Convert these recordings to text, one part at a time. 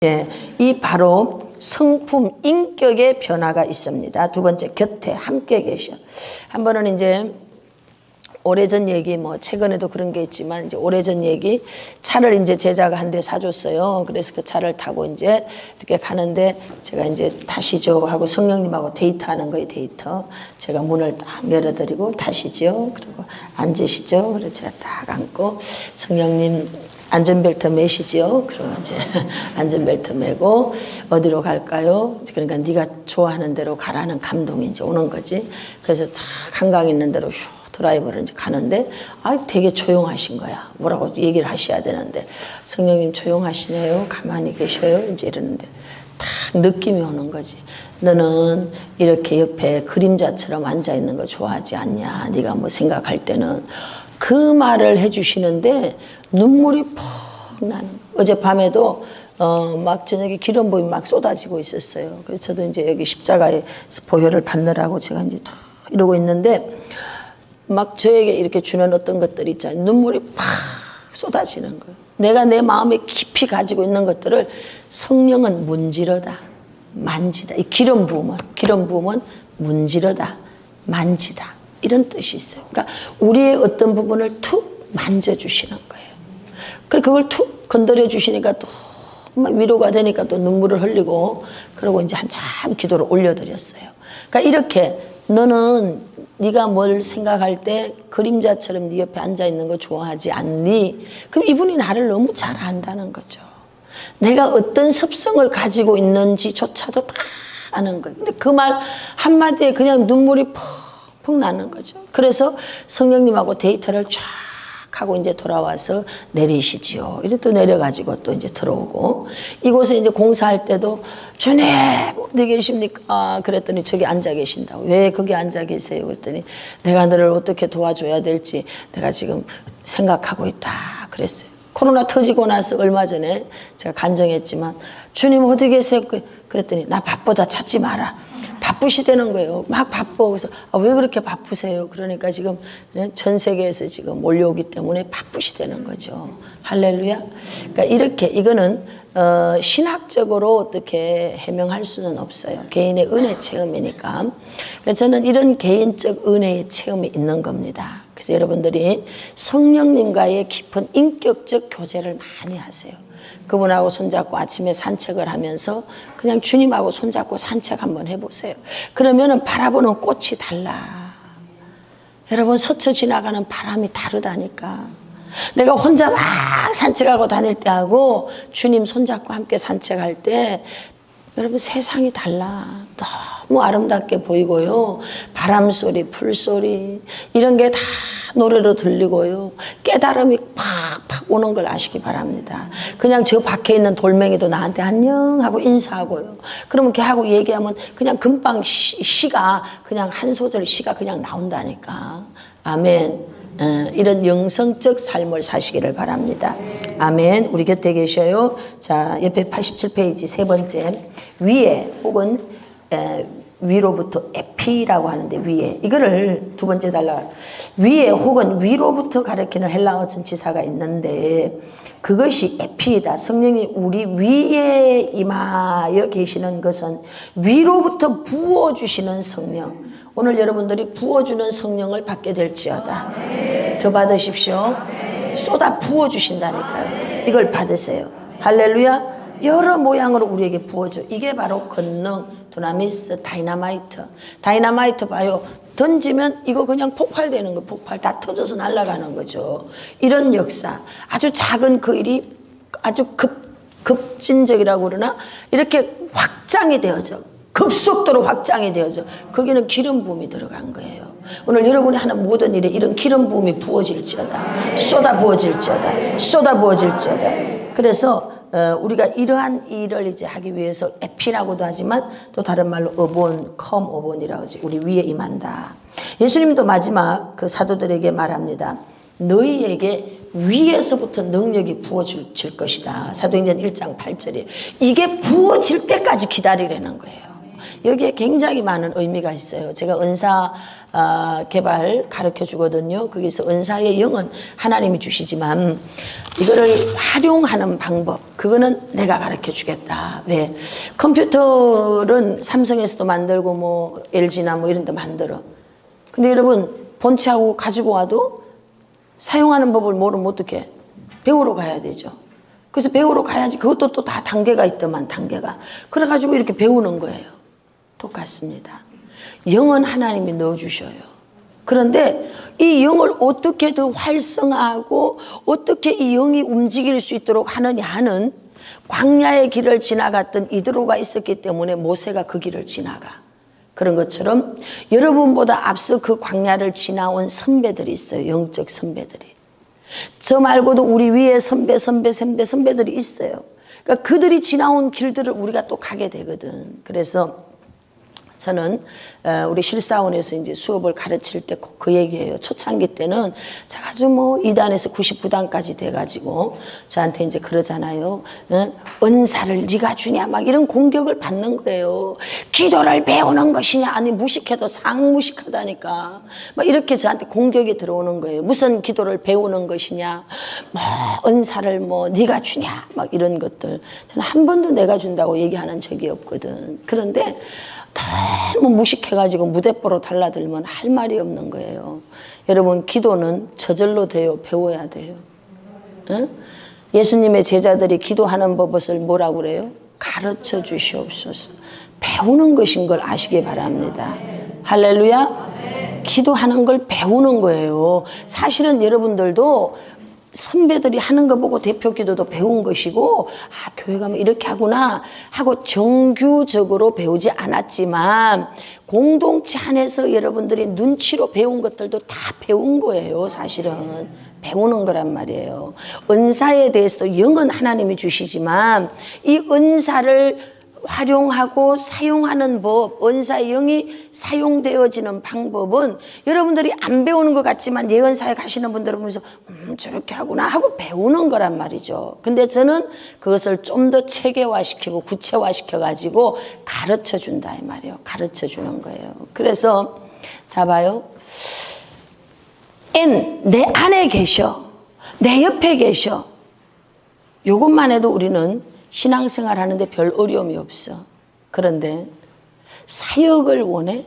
예, 이 바로 성품, 인격의 변화가 있습니다. 두 번째, 곁에 함께 계셔. 한 번은 이제 오래전 얘기, 뭐 최근에도 그런 게 있지만 이제 오래전 얘기, 차를 이제 제자가 한 대 사줬어요. 그래서 그 차를 타고 이제 이렇게 가는데 제가 이제 타시죠 하고 성령님하고 데이트하는 거예요. 데이터. 제가 문을 딱 열어드리고 타시죠. 그리고 앉으시죠. 그래서 제가 딱 앉고 성령님 안전벨트 매시죠. 그러고 이제 안전벨트 매고 어디로 갈까요? 그러니까 네가 좋아하는 대로 가라는 감동이 이제 오는 거지. 그래서 쫙 한강 있는 대로 휴 드라이브를 이제 가는데 되게 조용하신 거야. 뭐라고 얘기를 하셔야 되는데 성령님 조용하시네요. 가만히 계셔요. 이제 이러는데 딱 느낌이 오는 거지. 너는 이렇게 옆에 그림자처럼 앉아 있는 거 좋아하지 않냐? 네가 뭐 생각할 때는 그 말을 해주시는데 눈물이 퍽 나는. 어젯밤에도 막 저녁에 기름 부음이 막 쏟아지고 있었어요. 그래서 저도 이제 여기 십자가에 보혈을 받느라고 제가 이제 이러고 있는데 막 저에게 이렇게 주는 어떤 것들이 있잖아요. 눈물이 팍 쏟아지는 거예요. 내가 내 마음에 깊이 가지고 있는 것들을 성령은 문지르다, 만지다. 이 기름 부음은 문지르다, 만지다. 이런 뜻이 있어요. 그러니까 우리의 어떤 부분을 툭 만져주시는 거예요. 그리고 그걸 툭 건드려 주시니까 또 위로가 되니까 또 눈물을 흘리고 그러고 이제 한참 기도를 올려드렸어요. 그러니까 이렇게 너는 네가 뭘 생각할 때 그림자처럼 네 옆에 앉아 있는 거 좋아하지 않니? 그럼 이분이 나를 너무 잘 안다는 거죠. 내가 어떤 습성을 가지고 있는지조차도 다 아는 거예요. 근데 그 말 한마디에 그냥 눈물이 펑펑 나는 거죠. 그래서 성령님하고 데이터를 쫙 하고 이제 돌아와서 내리시지요. 이래 또 내려가지고 또 이제 들어오고 이곳에 이제 공사할 때도 주님 어디 계십니까? 그랬더니 저기 앉아 계신다고. 왜 거기 앉아 계세요? 그랬더니 내가 너를 어떻게 도와줘야 될지 내가 지금 생각하고 있다 그랬어요. 코로나 터지고 나서 얼마 전에 제가 간증했지만 주님 어디 계세요? 그랬더니 나 바쁘다 찾지 마라. 바쁘시다는 거예요. 막 바빠. 그래서 왜 그렇게 바쁘세요? 그러니까 지금 전 세계에서 지금 몰려오기 때문에 바쁘시다는 거죠. 할렐루야. 그러니까 이렇게 이거는 신학적으로 어떻게 해명할 수는 없어요. 개인의 은혜 체험이니까. 그래서 저는 이런 개인적 은혜의 체험이 있는 겁니다. 그래서 여러분들이 성령님과의 깊은 인격적 교제를 많이 하세요. 그분하고 손잡고 아침에 산책을 하면서 그냥 주님하고 손잡고 산책 한번 해보세요. 그러면은 바라보는 꽃이 달라. 여러분 스쳐 지나가는 바람이 다르다니까. 내가 혼자 막 산책하고 다닐 때하고 주님 손잡고 함께 산책할 때 여러분 세상이 달라. 너무 아름답게 보이고요. 바람소리, 풀소리 이런 게 다 노래로 들리고요. 깨달음이 팍팍 오는 걸 아시기 바랍니다. 그냥 저 밖에 있는 돌멩이도 나한테 안녕 하고 인사하고요. 그러면 걔하고 얘기하면 그냥 금방 시가 그냥 한 소절 시가 그냥 나온다니까. 아멘. 이런 영성적 삶을 사시기를 바랍니다. 아멘. 우리 곁에 계셔요. 자, 옆에 87페이지 세 번째 위에 혹은 위로부터 에피라고 하는데 위에 이거를 두 번째 달라 위에 혹은 위로부터 가리키는 헬라어 전치사가 있는데 그것이 에피이다. 성령이 우리 위에 임하여 계시는 것은 위로부터 부어주시는 성령. 오늘 여러분들이 부어주는 성령을 받게 될지어다. 더 받으십시오. 쏟아 부어주신다니까요. 이걸 받으세요. 할렐루야. 여러 모양으로 우리에게 부어줘. 이게 바로 권능, 두나미스, 다이나마이트. 다이나마이트 봐요. 던지면 이거 그냥 폭발되는 거, 폭발 다 터져서 날아가는 거죠. 이런 역사. 아주 작은 그 일이 아주 급진적이라고 그러나 이렇게 확장이 되어져. 급속도로 확장이 되어져. 거기는 기름 부음이 들어간 거예요. 오늘 여러분이 하는 모든 일에 이런 기름 부음이 부어질지어다. 쏟아 부어질지어다. 쏟아 부어질지어다. 그래서 우리가 이러한 일을 이제 하기 위해서 에피라고도 하지만 또 다른 말로 어본이라고 하지. 우리 위에 임한다. 예수님도 마지막 그 사도들에게 말합니다. 너희에게 위에서부터 능력이 부어질 것이다. 사도행전 1장 8절에 이게 부어질 때까지 기다리라는 거예요. 여기에 굉장히 많은 의미가 있어요. 제가 은사 개발 가르쳐 주거든요. 거기서 은사의 영은 하나님이 주시지만 이거를 활용하는 방법, 그거는 내가 가르쳐 주겠다. 왜? 컴퓨터는 삼성에서도 만들고 뭐 LG나 뭐 이런 데 만들어. 근데 여러분 본체하고 가지고 와도 사용하는 법을 모르면 어떻게? 배우러 가야 되죠. 그래서 배우러 가야지. 그것도 또 다 단계가 있더만, 단계가. 그래가지고 이렇게 배우는 거예요. 똑같습니다. 영은 하나님이 넣어주셔요. 그런데 이 영을 어떻게 더 활성화하고 어떻게 이 영이 움직일 수 있도록 하느냐는 광야의 길을 지나갔던 이드로가 있었기 때문에 모세가 그 길을 지나가. 그런 것처럼 여러분보다 앞서 그 광야를 지나온 선배들이 있어요. 영적 선배들이. 저 말고도 우리 위에 선배들이 있어요. 그러니까 그들이 지나온 길들을 우리가 또 가게 되거든. 그래서 저는 우리 실사원에서 이제 수업을 가르칠 때 꼭 그 얘기예요. 초창기 때는 제가 아주 뭐 2단에서 99단까지 돼가지고 저한테 이제 그러잖아요. 은사를 네가 주냐 막 이런 공격을 받는 거예요. 기도를 배우는 것이냐, 아니 무식해도 상무식하다니까 막 이렇게 저한테 공격이 들어오는 거예요. 무슨 기도를 배우는 것이냐, 뭐 은사를 뭐 네가 주냐 막 이런 것들. 저는 한 번도 내가 준다고 얘기하는 적이 없거든. 그런데 너무 무식해가지고 무대뽀로 달라들면 할 말이 없는 거예요. 여러분, 기도는 저절로 돼요. 배워야 돼요. 응? 예수님의 제자들이 기도하는 법을 뭐라고 그래요? 가르쳐 주시옵소서. 배우는 것인 걸 아시기 바랍니다. 할렐루야. 기도하는 걸 배우는 거예요. 사실은 여러분들도 선배들이 하는 거 보고 대표 기도도 배운 것이고, 아, 교회 가면 이렇게 하구나 하고 정규적으로 배우지 않았지만 공동체 안에서 여러분들이 눈치로 배운 것들도 다 배운 거예요. 사실은 배우는 거란 말이에요. 은사에 대해서도 영은 하나님이 주시지만 이 은사를 활용하고 사용하는 법, 은사의 영이 사용되어지는 방법은 여러분들이 안 배우는 것 같지만 예언사에 가시는 분들은 보면서 저렇게 하구나 하고 배우는 거란 말이죠. 근데 저는 그것을 좀 더 체계화시키고 구체화시켜가지고 가르쳐 준다 이 말이에요. 가르쳐 주는 거예요. 그래서 자 봐요. 내 안에 계셔. 내 옆에 계셔. 이것만 해도 우리는 신앙생활 하는데 별 어려움이 없어. 그런데 사역을 원해?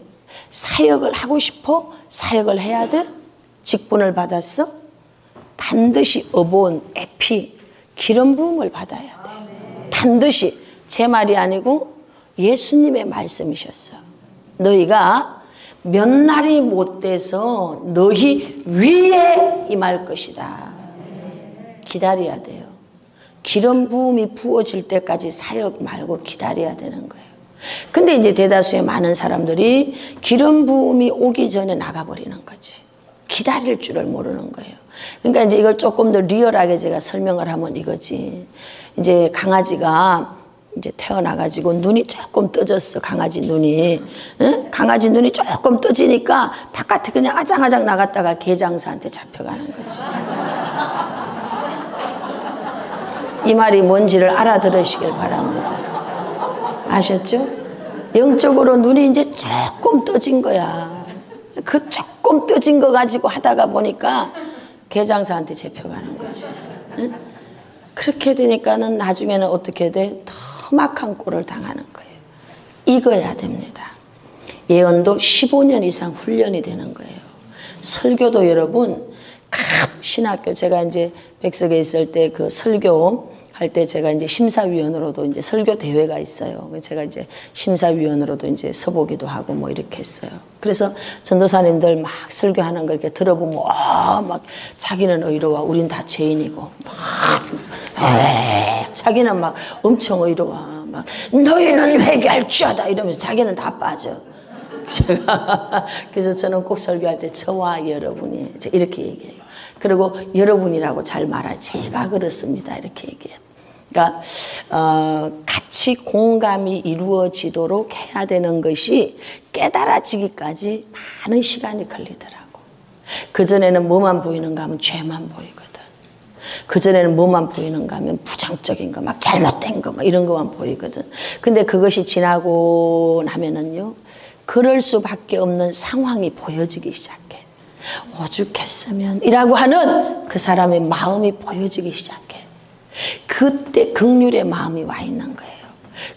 사역을 하고 싶어? 사역을 해야 돼? 직분을 받았어? 반드시 어본, 에피, 기름 부음을 받아야 돼. 반드시. 제 말이 아니고 예수님의 말씀이셨어. 너희가 몇 날이 못 돼서 너희 위에 임할 것이다. 기다려야 돼요. 기름 부음이 부어질 때까지 사역 말고 기다려야 되는 거예요. 근데 이제 대다수의 많은 사람들이 기름 부음이 오기 전에 나가버리는 거지. 기다릴 줄을 모르는 거예요. 그러니까 이제 이걸 조금 더 리얼하게 제가 설명을 하면 이거지. 이제 강아지가 이제 태어나가지고 눈이 조금 떠졌어. 강아지 눈이. 응? 강아지 눈이 조금 떠지니까 바깥에 그냥 아장아장 나갔다가 개장사한테 잡혀가는 거지. 이 말이 뭔지를 알아들으시길 바랍니다. 아셨죠? 영적으로 눈이 이제 조금 떠진 거야. 그 조금 떠진 거 가지고 하다가 보니까 개장사한테 잡혀가는 거지. 응? 그렇게 되니까는 나중에는 어떻게 돼? 험악한 꼴을 당하는 거예요. 익어야 됩니다. 예언도 15년 이상 훈련이 되는 거예요. 설교도 여러분, 각 신학교, 제가 이제 백석에 있을 때 그 설교 할 때 제가 이제 심사위원으로도 이제 설교 대회가 있어요. 제가 이제 심사위원으로도 이제 서보기도 하고 뭐 이렇게 했어요. 그래서 전도사님들 막 설교하는 거 이렇게 들어보면, 막 자기는 의로워. 우린 다 죄인이고. 자기는 막 엄청 의로워. 막 너희는 회개할 줄아다 이러면서 자기는 다 빠져. 그래서 저는 꼭 설교할 때 저와 여러분이 이렇게 얘기해요. 그리고 여러분이라고 잘 말하지. 제가 그렇습니다. 이렇게 얘기해요. 그러니까 같이 공감이 이루어지도록 해야 되는 것이 깨달아지기까지 많은 시간이 걸리더라고. 그전에는 뭐만 보이는가 하면 죄만 보이거든. 그전에는 뭐만 보이는가 하면 부정적인 거, 막 잘못된 거, 막 이런 것만 보이거든. 근데 그것이 지나고 나면은요, 그럴 수밖에 없는 상황이 보여지기 시작해. 오죽했으면 이라고 하는 그 사람의 마음이 보여지기 시작해. 그때 긍휼의 마음이 와 있는 거예요.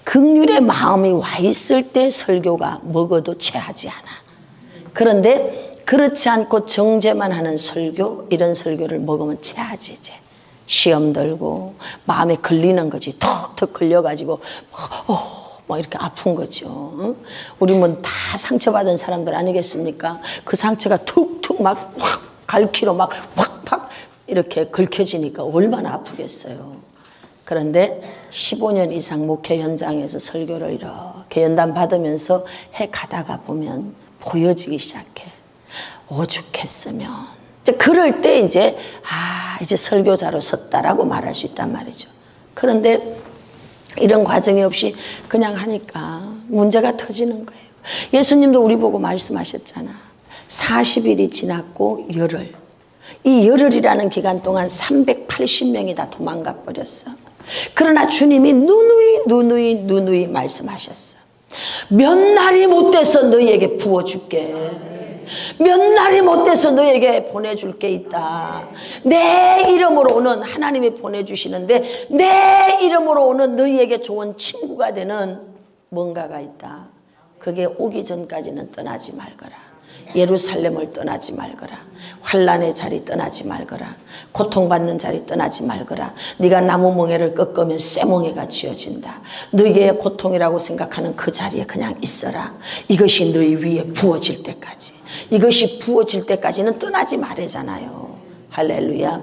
긍휼의 마음이 와 있을 때 설교가 먹어도 체하지 않아. 그런데 그렇지 않고 정죄만 하는 설교, 이런 설교를 먹으면 체하지. 이제 시험 들고 마음에 걸리는 거지. 턱턱 걸려가지고 막 이렇게 아픈 거죠. 우리 뭐 다 상처받은 사람들 아니겠습니까? 그 상처가 툭툭 막 확 갈퀴로 막 확팍 이렇게 긁혀지니까 얼마나 아프겠어요. 그런데 15년 이상 목회 현장에서 설교를 이렇게 연단 받으면서 해 가다가 보면 보여지기 시작해. 오죽했으면. 그럴 때 이제 이제 설교자로 섰다라고 말할 수 있단 말이죠. 그런데 이런 과정이 없이 그냥 하니까 문제가 터지는 거예요. 예수님도 우리 보고 말씀하셨잖아. 40일이 지났고 열흘. 이 열흘이라는 기간 동안 380명이 다 도망가 버렸어. 그러나 주님이 누누이 말씀하셨어. 몇 날이 못 돼서 너희에게 부어줄게. 몇 날이 못 돼서 너에게 보내줄 게 있다. 내 이름으로 오는, 하나님이 보내주시는데 내 이름으로 오는 너희에게 좋은 친구가 되는 뭔가가 있다. 그게 오기 전까지는 떠나지 말거라. 예루살렘을 떠나지 말거라. 환난의 자리 떠나지 말거라. 고통받는 자리 떠나지 말거라. 네가 나무 멍에를 꺾으면 쇠멍에가 쥐어진다. 너희의 고통이라고 생각하는 그 자리에 그냥 있어라. 이것이 너희 위에 부어질 때까지. 이것이 부어질 때까지는 떠나지 말아잖아요. 할렐루야.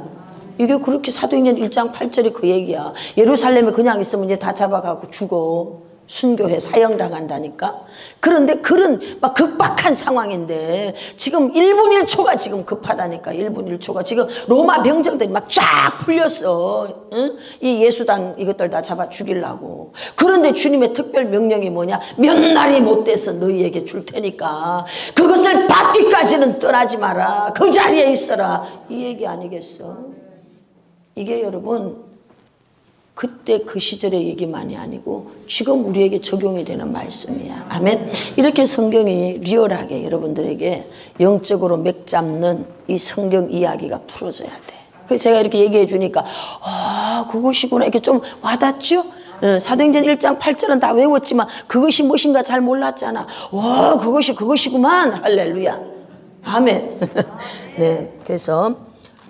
이게 그렇게 사도행전 1장 8절이 그 얘기야. 예루살렘에 그냥 있으면 이제 다 잡아가고 죽어. 순교해 사형당한다니까. 그런데 그런 막 급박한 상황인데 지금 1분 1초가 지금 급하다니까. 1분 1초가 지금 로마 병정들이 막 쫙 풀렸어. 응? 이 예수당 이것들 다 잡아 죽이려고. 그런데 주님의 특별 명령이 뭐냐? 몇 날이 못 돼서 너희에게 줄 테니까 그것을 받기까지는 떠나지 마라. 그 자리에 있어라. 이 얘기 아니겠어? 이게 여러분 그때 그 시절의 얘기만이 아니고 지금 우리에게 적용이 되는 말씀이야. 아멘. 이렇게 성경이 리얼하게 여러분들에게 영적으로 맥 잡는 이 성경 이야기가 풀어져야 돼. 그래서 제가 이렇게 얘기해 주니까 그것이구나 이렇게 좀 와닿죠? 사도행전 1장 8절은 다 외웠지만 그것이 무엇인가 잘 몰랐잖아. 그것이 그것이구만. 할렐루야. 아멘. 네, 그래서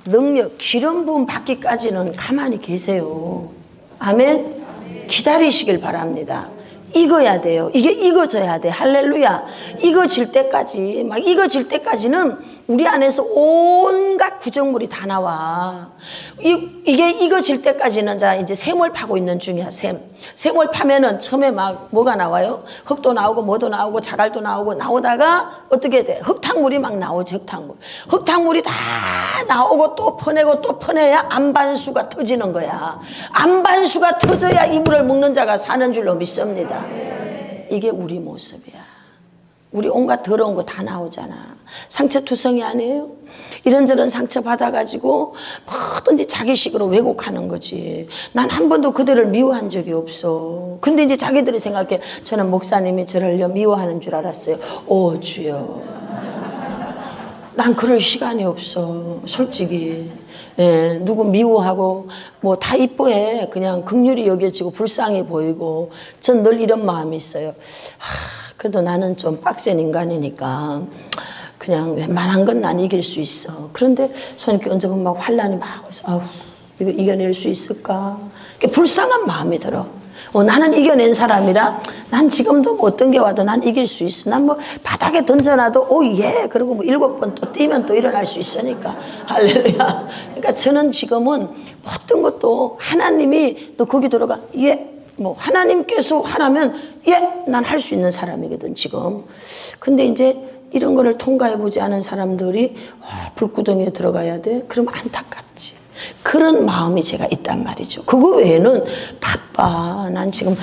능력, 기름 부음 받기까지는 가만히 계세요. 아멘. 기다리시길 바랍니다. 익어야 돼요. 이게 익어져야 돼. 할렐루야. 익어질 때까지, 막 익어질 때까지는 우리 안에서 온갖 구정물이 다 나와. 이게 익어질 때까지는 자 이제 샘을 파고 있는 중이야. 샘을 파면은 처음에 막 뭐가 나와요? 흙도 나오고 뭐도 나오고 자갈도 나오고 나오다가 어떻게 돼? 흙탕물이 막 나오지. 흙탕물이 다 나오고 또 퍼내고 또 퍼내야 안반수가 터지는 거야. 안반수가 터져야 이물을 먹는 자가 사는 줄로 믿습니다. 이게 우리 모습이야. 우리 온갖 더러운 거 다 나오잖아. 상처투성이 아니에요? 이런저런 상처 받아가지고 뭐든지 자기식으로 왜곡하는 거지. 난 한 번도 그들을 미워한 적이 없어. 근데 이제 자기들이 생각해. 저는 목사님이 저를 미워하는 줄 알았어요. 오 주여. 난 그럴 시간이 없어. 솔직히. 누구 미워하고 뭐 다 이뻐해. 그냥 긍휼히 여겨지고 불쌍해 보이고. 전 늘 이런 마음이 있어요. 그래도 나는 좀 빡센 인간이니까 그냥 웬만한 건 난 이길 수 있어. 그런데 손님께 얹어보면 막 환란이 막 와서 이거 이겨낼 수 있을까? 불쌍한 마음이 들어. 나는 이겨낸 사람이라 난 지금도 뭐 어떤 게 와도 난 이길 수 있어. 난 뭐 바닥에 던져놔도 그리고 뭐 7번 또 뛰면 또 일어날 수 있으니까. 할렐루야. 그러니까 저는 지금은 어떤 것도 하나님이 너 거기 들어가 뭐 하나님께서 하라면 난 할 수 있는 사람이거든 지금. 근데 이제 이런 거를 통과해보지 않은 사람들이 불구덩이에 들어가야 돼? 그럼 안타깝지. 그런 마음이 제가 있단 말이죠. 그거 외에는 바빠. 난 지금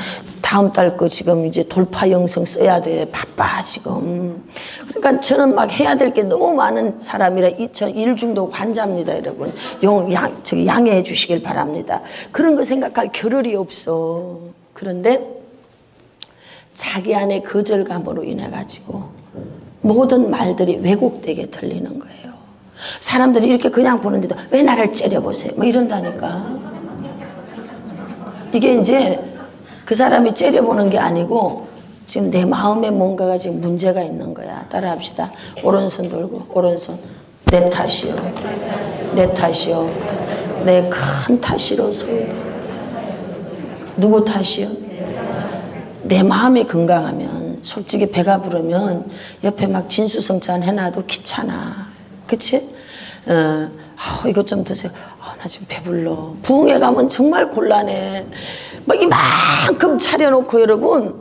다음 달 거 지금 이제 돌파 영성 써야 돼. 바빠 지금. 그러니까 저는 막 해야 될 게 너무 많은 사람이라 저 일중독 환자입니다, 여러분. 양해해 주시길 바랍니다. 그런 거 생각할 겨를이 없어. 그런데 자기 안에 거절감으로 인해 가지고 모든 말들이 왜곡되게 들리는 거예요. 사람들이 이렇게 그냥 보는데도 왜 나를 째려보세요? 뭐 이런다니까. 이게 이제 그 사람이 째려보는 게 아니고 지금 내 마음에 뭔가가 지금 문제가 있는 거야. 따라합시다. 오른손 들고 오른손. 내 탓이요. 내 탓이요. 내 큰 탓이로서. 누구 탓이요? 내 마음이 건강하면 솔직히 배가 부르면 옆에 막 진수성찬 해놔도 귀찮아. 그치? 이것 좀 드세요. 나 지금 배불러. 부흥회 가면 정말 곤란해. 막 이만큼 차려놓고 여러분,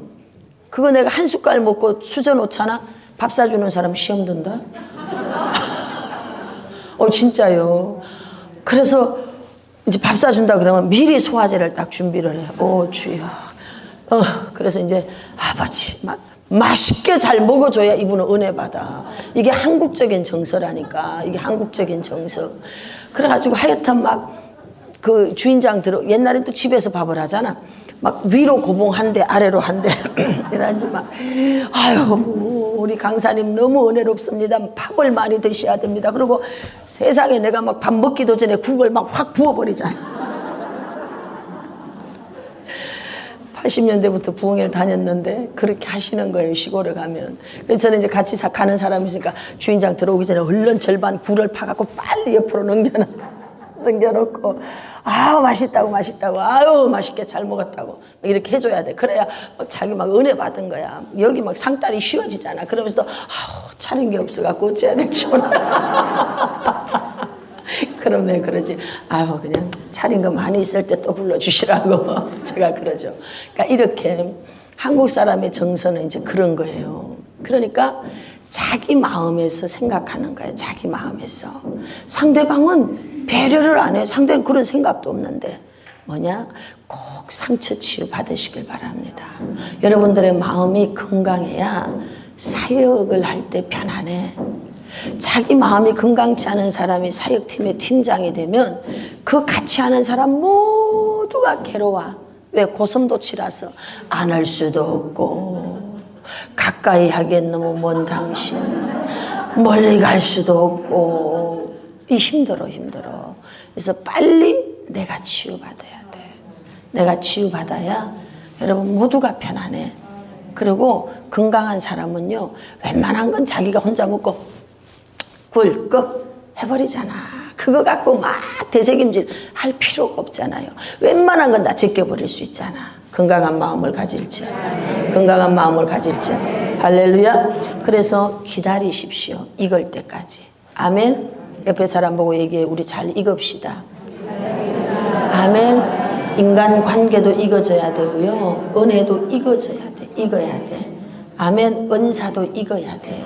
그거 내가 한 숟갈 먹고 수저 놓잖아? 밥 사주는 사람 시험 든다? 진짜요. 그래서 이제 밥 사준다 그러면 미리 소화제를 딱 준비를 해. 주여. 그래서 이제 아버지, 맛있게 잘 먹어줘야 이분은 은혜 받아. 이게 한국적인 정서라니까. 이게 한국적인 정서. 그래가지고 하여튼 막 그 주인장 옛날에 또 집에서 밥을 하잖아. 막 위로 고봉 한 대, 아래로 한 대. 이러지 막, 우리 강사님 너무 은혜롭습니다. 밥을 많이 드셔야 됩니다. 그리고 세상에 내가 막 밥 먹기도 전에 국을 막 확 부어버리잖아. 80년대부터 부흥회를 다녔는데 그렇게 하시는 거예요, 시골에 가면. 그래서 저는 이제 같이 가는 사람이 있으니까 주인장 들어오기 전에 얼른 절반 굴을 파갖고 빨리 옆으로 넘겨놓고 맛있다고 맛있게 잘 먹었다고 이렇게 해줘야 돼. 그래야 자기 막 은혜 받은 거야. 여기 막 상다리 휘어지잖아. 그러면서 차린 게 없어갖고 어째야 될지 몰라. 그럼 내가 그러지. 그냥 차린 거 많이 있을 때 또 불러주시라고 제가 그러죠. 그러니까 이렇게 한국 사람의 정서는 이제 그런 거예요. 그러니까 자기 마음에서 생각하는 거예요. 자기 마음에서. 상대방은 배려를 안 해. 상대는 그런 생각도 없는데 뭐냐? 꼭 상처 치유 받으시길 바랍니다. 여러분들의 마음이 건강해야 사역을 할 때 편안해. 자기 마음이 건강치 않은 사람이 사역팀의 팀장이 되면 그 같이 하는 사람 모두가 괴로워. 왜? 고슴도치라서 안 할 수도 없고 가까이 하기엔 너무 먼 당신, 멀리 갈 수도 없고 힘들어. 그래서 빨리 내가 치유받아야 돼. 내가 치유받아야 여러분 모두가 편안해. 그리고 건강한 사람은요, 웬만한 건 자기가 혼자 먹고 굴, 끄 해버리잖아. 그거 갖고 막 되새김질 할 필요가 없잖아요. 웬만한 건 다 제껴버릴 수 있잖아. 건강한 마음을 가질지어다. 건강한 마음을 가질지어다. 할렐루야. 그래서 기다리십시오. 익을 때까지. 아멘. 옆에 사람 보고 얘기해. 우리 잘 익읍시다. 아멘. 인간 관계도 익어져야 되고요. 은혜도 익어져야 돼. 익어야 돼. 아멘. 은사도 익어야 돼.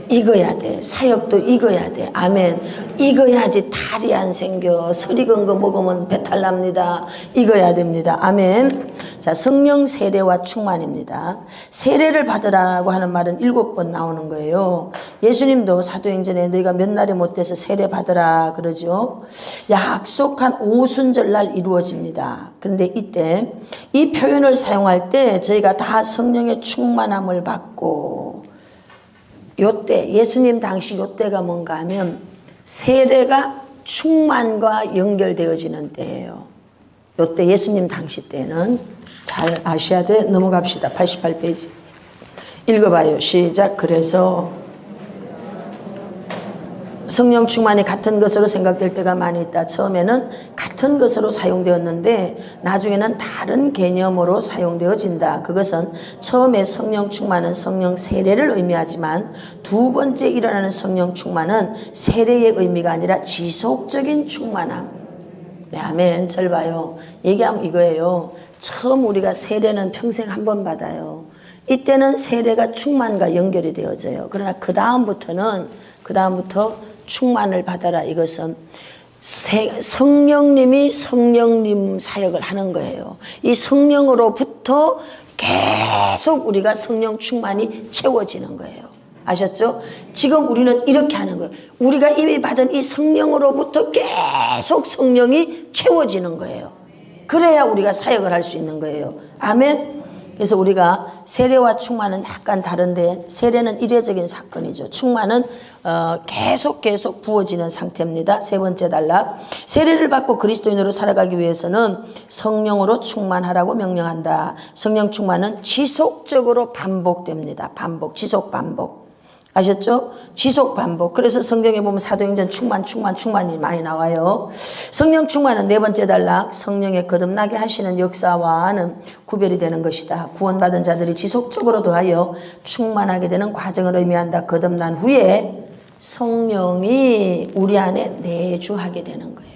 익어야 돼. 사역도 익어야 돼. 아멘. 익어야지 탈이 안 생겨. 설 익은 거 먹으면 배탈 납니다. 익어야 됩니다. 아멘. 자, 성령 세례와 충만입니다. 세례를 받으라고 하는 말은 7번 나오는 거예요. 예수님도 사도행전에 너희가 몇 날이 못 돼서 세례 받으라 그러죠. 약속한 오순절날 이루어집니다. 그런데 이때 이 표현을 사용할 때 저희가 다 성령의 충만함을 받고, 요때 예수님 당시 요때가 뭔가 하면 세례가 충만과 연결되어지는 때예요. 요때 예수님 당시 때는 잘 아셔야 돼. 넘어갑시다. 88페이지 읽어봐요. 시작. 그래서 성령 충만이 같은 것으로 생각될 때가 많이 있다. 처음에는 같은 것으로 사용되었는데 나중에는 다른 개념으로 사용되어진다. 그것은 처음에 성령 충만은 성령 세례를 의미하지만 두 번째 일어나는 성령 충만은 세례의 의미가 아니라 지속적인 충만함. 네, 아멘. 잘 봐요. 얘기하면 이거예요. 처음 우리가 세례는 평생 한 번 받아요. 이때는 세례가 충만과 연결이 되어져요. 그러나 그 다음부터 충만을 받아라. 이것은 성령님이 성령님 사역을 하는 거예요. 이 성령으로부터 계속 우리가 성령 충만이 채워지는 거예요. 아셨죠? 지금 우리는 이렇게 하는 거예요. 우리가 이미 받은 이 성령으로부터 계속 성령이 채워지는 거예요. 그래야 우리가 사역을 할 수 있는 거예요. 아멘. 그래서 우리가 세례와 충만은 약간 다른데, 세례는 일회적인 사건이죠. 충만은 계속 부어지는 상태입니다. 세 번째 단락, 세례를 받고 그리스도인으로 살아가기 위해서는 성령으로 충만하라고 명령한다. 성령 충만은 지속적으로 반복됩니다. 지속 반복. 아셨죠? 지속 반복. 그래서 성경에 보면 사도행전 충만이 많이 나와요. 성령 충만은 네 번째 단락, 성령의 거듭나게 하시는 역사와는 구별이 되는 것이다. 구원받은 자들이 지속적으로 더하여 충만하게 되는 과정을 의미한다. 거듭난 후에 성령이 우리 안에 내주하게 되는 거예요.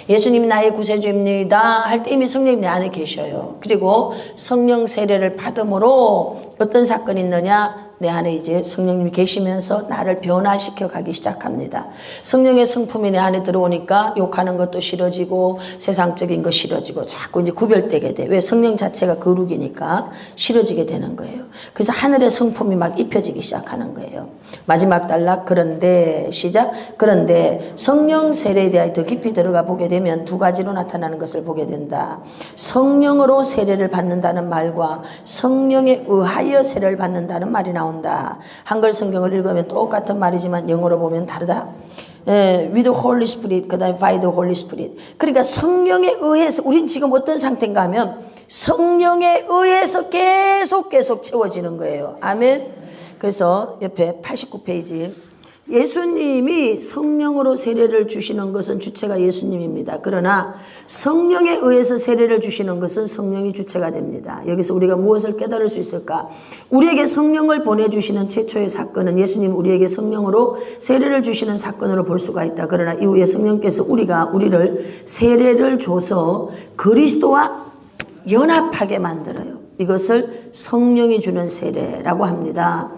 예수님이 나의 구세주입니다 할 때 이미 성령이 내 안에 계셔요. 그리고 성령 세례를 받음으로 어떤 사건이 있느냐? 내 안에 이제 성령님이 계시면서 나를 변화시켜 가기 시작합니다. 성령의 성품이 내 안에 들어오니까 욕하는 것도 싫어지고 세상적인 거 싫어지고 자꾸 이제 구별되게 돼. 왜? 성령 자체가 거룩이니까 싫어지게 되는 거예요. 그래서 하늘의 성품이 막 입혀지기 시작하는 거예요. 마지막 단락, 그런데 시작. 그런데 성령 세례에 대하여 더 깊이 들어가 보게 되면 두 가지로 나타나는 것을 보게 된다. 성령으로 세례를 받는다는 말과 성령에 의하여 세례를 받는다는 말이 나온다. 한글 성경을 읽으면 똑같은 말이지만 영어로 보면 다르다. with the Holy Spirit, 그 다음에 by the Holy Spirit. 그러니까 성령에 의해서, 우린 지금 어떤 상태인가 하면 성령에 의해서 계속 채워지는 거예요. 아멘. 그래서 옆에 89페이지. 예수님이 성령으로 세례를 주시는 것은 주체가 예수님입니다. 그러나 성령에 의해서 세례를 주시는 것은 성령이 주체가 됩니다. 여기서 우리가 무엇을 깨달을 수 있을까? 우리에게 성령을 보내주시는 최초의 사건은 예수님 우리에게 성령으로 세례를 주시는 사건으로 볼 수가 있다. 그러나 이후에 성령께서 우리를 세례를 줘서 그리스도와 연합하게 만들어요. 이것을 성령이 주는 세례라고 합니다.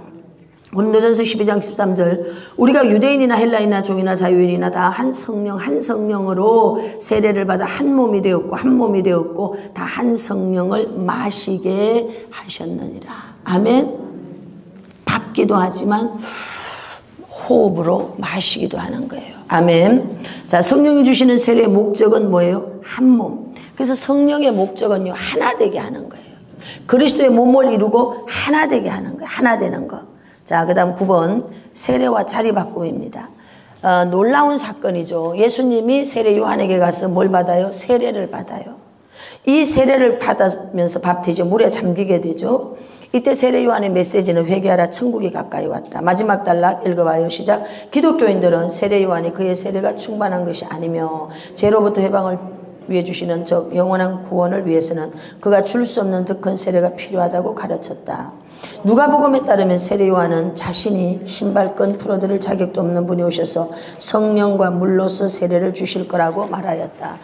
고린도전서 12장 13절, 우리가 유대인이나 헬라인이나 종이나 자유인이나 다 한 성령으로 세례를 받아 한 몸이 되었고 다 한 성령을 마시게 하셨느니라. 아멘. 받기도 하지만 호흡으로 마시기도 하는 거예요. 아멘. 자, 성령이 주시는 세례의 목적은 뭐예요? 한 몸. 그래서 성령의 목적은요, 하나 되게 하는 거예요. 그리스도의 몸을 이루고 하나 되게 하는 거예요. 하나 되는 거. 자, 그 다음 9번, 세례와 자리 바꿈입니다. 놀라운 사건이죠. 예수님이 세례 요한에게 가서 뭘 받아요? 세례를 받아요. 이 세례를 받으면서 밥티죠. 물에 잠기게 되죠. 이때 세례 요한의 메시지는 회개하라, 천국이 가까이 왔다. 마지막 단락 읽어봐요. 시작. 기독교인들은 세례 요한이 그의 세례가 충만한 것이 아니며 죄로부터 해방을 위해 주시는 즉 영원한 구원을 위해서는 그가 줄 수 없는 더 큰 세례가 필요하다고 가르쳤다. 누가복음에 따르면 세례 요한은 자신이 신발끈 풀어드릴 자격도 없는 분이 오셔서 성령과 물로서 세례를 주실 거라고 말하였다.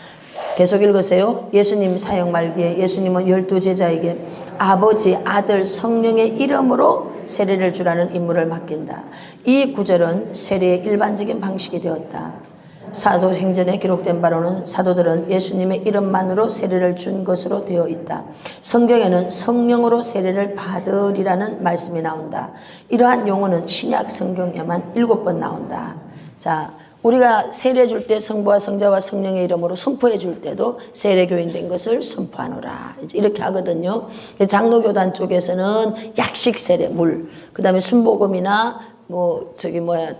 계속 읽으세요. 예수님 사역 말기에 예수님은 12제자에게 아버지, 아들, 성령의 이름으로 세례를 주라는 임무를 맡긴다. 이 구절은 세례의 일반적인 방식이 되었다. 사도행전에 기록된 바로는 사도들은 예수님의 이름만으로 세례를 준 것으로 되어 있다. 성경에는 성령으로 세례를 받으리라는 말씀이 나온다. 이러한 용어는 신약 성경에만 7번 나온다. 자, 우리가 세례 줄 때 성부와 성자와 성령의 이름으로 선포해 줄 때도 세례교인 된 것을 선포하노라. 이렇게 하거든요. 장로교단 쪽에서는 약식 세례, 물, 그 다음에 순복음이나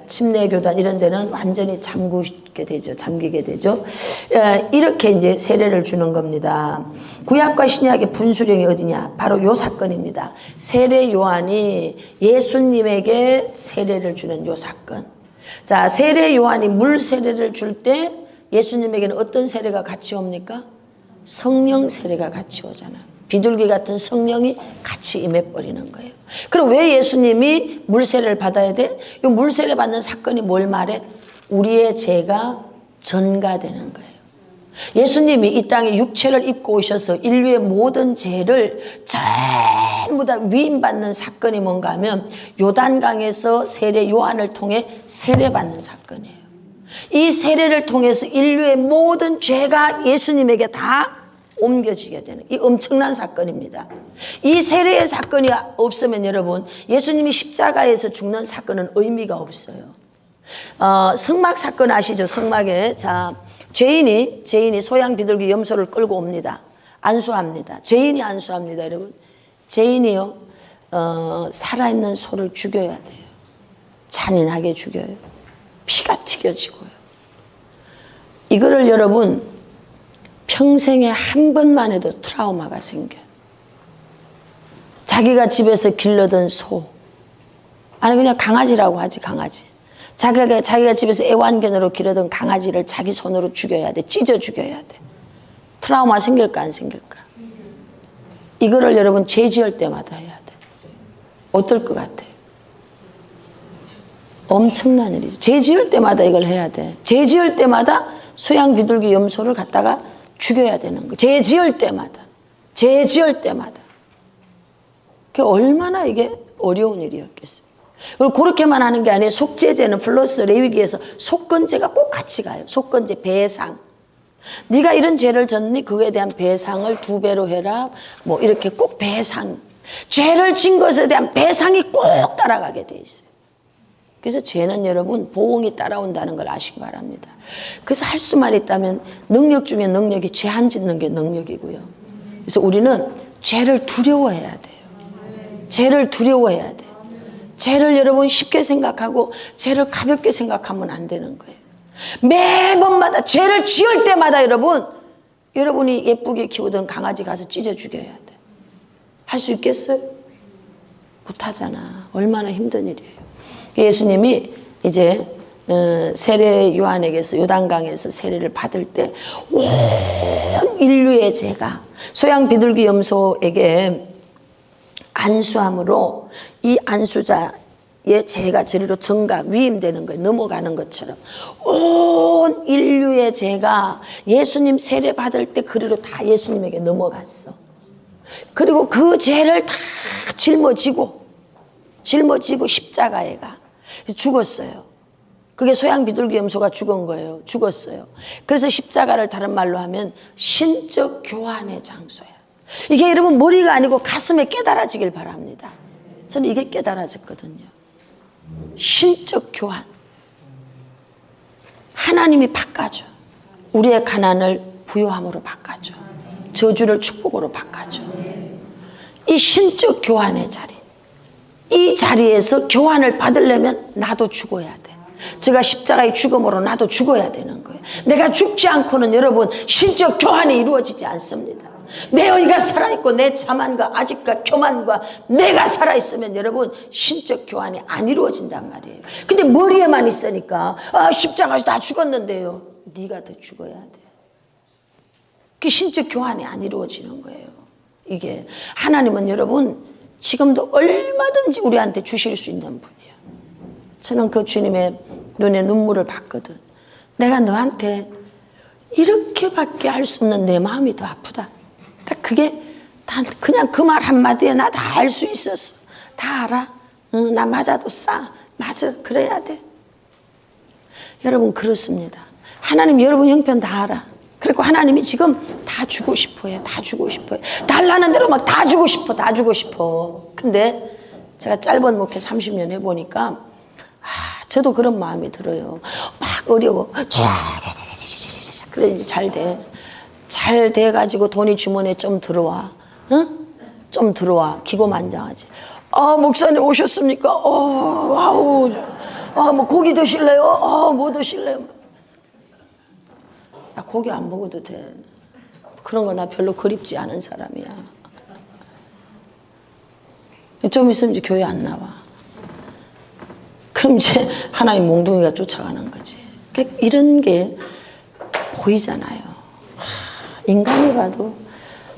침례교단 이런 데는 완전히 잠기게 되죠. 이렇게 이제 세례를 주는 겁니다. 구약과 신약의 분수령이 어디냐? 바로 요 사건입니다. 세례 요한이 예수님에게 세례를 주는 요 사건. 자, 세례 요한이 물 세례를 줄 때 예수님에게는 어떤 세례가 같이 옵니까? 성령 세례가 같이 오잖아요. 비둘기 같은 성령이 같이 임해버리는 거예요. 그럼 왜 예수님이 물세례를 받아야 돼? 이 물세례 받는 사건이 뭘 말해? 우리의 죄가 전가되는 거예요. 예수님이 이 땅에 육체를 입고 오셔서 인류의 모든 죄를 전부 다 위임받는 사건이 뭔가 하면 요단강에서 세례 요한을 통해 세례받는 사건이에요. 이 세례를 통해서 인류의 모든 죄가 예수님에게 다 옮겨지게 되는 이 엄청난 사건입니다. 이 세례의 사건이 없으면 여러분 예수님이 십자가에서 죽는 사건은 의미가 없어요. 성막 사건 아시죠? 성막에 자 죄인이 소양 비둘기 염소를 끌고 옵니다. 안수합니다. 죄인이 안수합니다. 여러분 죄인이요 살아있는 소를 죽여야 돼요. 잔인하게 죽여요. 피가 튀겨지고요. 이거를 여러분 평생에 한 번만 해도 트라우마가 생겨요. 자기가 집에서 길러던 소, 아니 그냥 강아지라고 하지, 강아지. 자기가 집에서 애완견으로 기르던 강아지를 자기 손으로 죽여야 돼. 찢어 죽여야 돼. 트라우마 생길까 안 생길까? 이거를 여러분 죄 지을 때마다 해야 돼. 어떨 것 같아요? 엄청난 일이죠. 죄 지을 때마다 이걸 해야 돼. 죄 지을 때마다 소양 비둘기 염소를 갖다가 죽여야 되는 거. 죄 지을 때마다. 죄 지을 때마다. 그게 얼마나 이게 어려운 일이었겠어요. 그리고 그렇게만 하는 게 아니에요. 속죄죄는 플러스 레위기에서 속건죄가 꼭 같이 가요. 속건죄, 배상. 네가 이런 죄를 졌니? 그거에 대한 배상을 2배로 해라. 뭐 이렇게 꼭 배상. 죄를 진 것에 대한 배상이 꼭 따라가게 돼 있어요. 그래서 죄는 여러분 보응이 따라온다는 걸 아시기 바랍니다. 그래서 할 수만 있다면 능력 중에 능력이 죄 안 짓는 게 능력이고요. 그래서 우리는 죄를 두려워해야 돼요. 죄를 두려워해야 돼요. 죄를 여러분 쉽게 생각하고 죄를 가볍게 생각하면 안 되는 거예요. 매번마다 죄를 지을 때마다 여러분이 예쁘게 키우던 강아지 가서 찢어 죽여야 돼. 할 수 있겠어요? 못하잖아. 얼마나 힘든 일이에요. 예수님이 이제 세례 요한에게서 요단강에서 세례를 받을 때 온 인류의 죄가 소양 비둘기 염소에게 안수함으로 이 안수자의 죄가 저리로 전가 위임되는 거예요. 넘어가는 것처럼 온 인류의 죄가 예수님 세례 받을 때 그리로 다 예수님에게 넘어갔어. 그리고 그 죄를 다 짊어지고 십자가에 가 죽었어요. 그게 소양 비둘기 염소가 죽은 거예요. 죽었어요. 그래서 십자가를 다른 말로 하면 신적 교환의 장소야. 이게 여러분 머리가 아니고 가슴에 깨달아지길 바랍니다. 저는 이게 깨달아졌거든요. 신적 교환. 하나님이 바꿔줘. 우리의 가난을 부요함으로 바꿔줘. 저주를 축복으로 바꿔줘. 이 신적 교환의 자리. 이 자리에서 교환을 받으려면 나도 죽어야 돼. 제가 십자가의 죽음으로 나도 죽어야 되는 거예요. 내가 죽지 않고는 여러분 신적 교환이 이루어지지 않습니다. 내 의가 살아있고 내 자만과 아집과 교만과 내가 살아있으면 여러분 신적 교환이 안 이루어진단 말이에요. 근데 머리에만 있으니까 십자가에서 다 죽었는데요. 네가 더 죽어야 돼. 그 신적 교환이 안 이루어지는 거예요. 이게 하나님은 여러분 지금도 얼마든지 우리한테 주실 수 있는 분이에요. 저는 그 주님의 눈에 눈물을 봤거든. 내가 너한테 이렇게밖에 할 수 없는 내 마음이 더 아프다. 그게 다 그냥 그 말 한마디에 나 다 알 수 있었어. 다 알아. 나 맞아도 싸. 맞아. 그래야 돼. 여러분 그렇습니다. 하나님 여러분 형편 다 알아. 그리고 하나님이 지금 다 주고 싶어요. 다 주고 싶어요. 달라는 대로 막 다 주고 싶어. 다 주고 싶어. 근데 제가 짧은 목회 30년 해보니까 저도 그런 마음이 들어요. 막 어려워. 그래 이제 잘 돼. 잘 돼가지고 돈이 주머니에 좀 들어와. 응? 좀 들어와. 기고만장하지. 목사님 오셨습니까? 와우. 뭐 고기 드실래요? 뭐 드실래요? 나 고기 안 먹어도 돼. 그런 거 나 별로 그립지 않은 사람이야. 좀 있으면 이제 교회 안 나와. 그럼 이제 하나님 몽둥이가 쫓아가는 거지. 그러니까 이런 게 보이잖아요. 인간이 봐도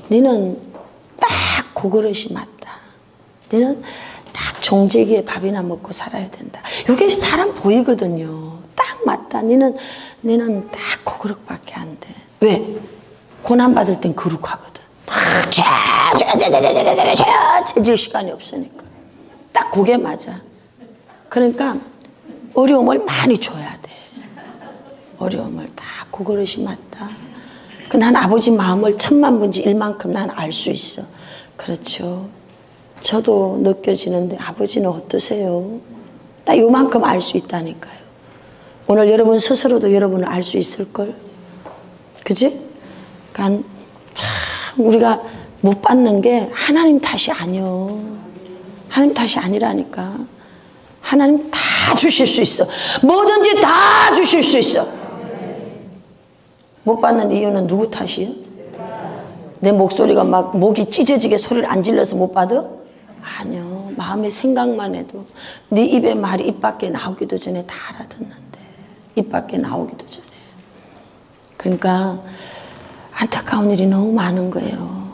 너는 딱 그 그릇이 맞다. 너는 딱 종재기에 밥이나 먹고 살아야 된다. 이게 사람 보이거든요. 딱 맞다. 너는 딱 그 그릇밖에 안 돼. 왜? 고난 받을 땐 거룩하거든. 재질 시간이 없으니까. 딱 그게 맞아. 그러니까 어려움을 많이 줘야 돼. 어려움을 다 그 그릇이 맞다. 난 아버지 마음을 1000만분의 1만큼 난 알 수 있어. 그렇죠. 저도 느껴지는데 아버지는 어떠세요? 나 요만큼 알 수 있다니까요. 오늘 여러분 스스로도 여러분을 알 수 있을걸? 그지? 그러니까 참 우리가 못 받는 게 하나님 탓이 아니요. 하나님 탓이 아니라니까. 하나님 다 주실 수 있어. 뭐든지 다 주실 수 있어. 못 받는 이유는 누구 탓이에요? 내 목소리가 막 목이 찢어지게 소리를 안 질러서 못 받아? 아니요. 마음의 생각만 해도 네 입에 말이 입 밖에 나오기도 전에 다 알아듣는데 입 밖에 나오기도 전에. 그러니까 안타까운 일이 너무 많은 거예요.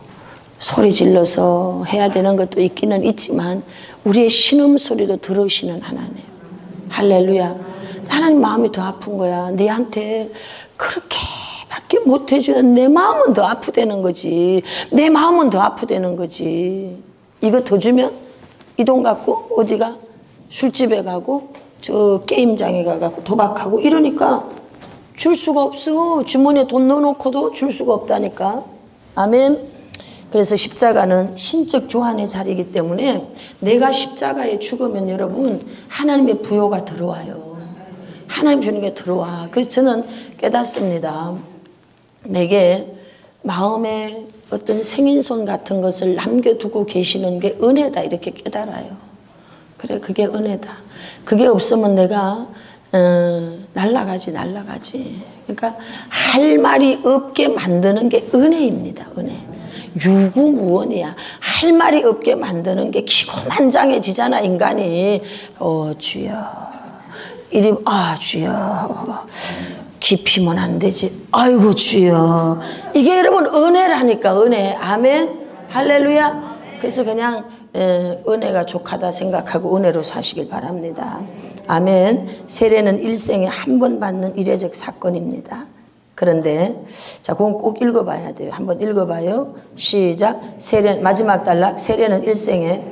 소리 질러서 해야 되는 것도 있기는 있지만 우리의 신음소리도 들으시는 하나님. 할렐루야. 하나님 마음이 더 아픈 거야. 네한테 그렇게밖에 못 해주는 내 마음은 더 아프다는 거지. 내 마음은 더 아프다는 거지. 이거 더 주면 이 돈 갖고 어디가 술집에 가고 저 게임장에 가고 도박하고 이러니까 줄 수가 없어. 주머니에 돈 넣어놓고도 줄 수가 없다니까. 아멘. 그래서 십자가는 신적 조한의 자리이기 때문에 내가 십자가에 죽으면 여러분 하나님의 부요가 들어와요. 하나님 주는 게 들어와. 그래서 저는 깨닫습니다. 내게 마음에 어떤 생인손 같은 것을 남겨두고 계시는 게 은혜다 이렇게 깨달아요. 그래 그게 은혜다. 그게 없으면 내가 날라가지. 그러니까 할 말이 없게 만드는 게 은혜입니다. 은혜. 유구무원이야. 할 말이 없게 만드는 게 기고만장해지잖아 인간이. 주여 이리 주여 깊이면 안 되지. 아이고 주여. 이게 여러분 은혜라니까. 은혜. 아멘. 할렐루야. 그래서 그냥 은혜가 족하다 생각하고 은혜로 사시길 바랍니다. 아멘. 세례는 일생에 한 번 받는 이례적 사건입니다. 그런데 자, 그건 꼭 읽어봐야 돼요. 한번 읽어봐요. 시작. 세례 마지막 단락. 세례는 일생에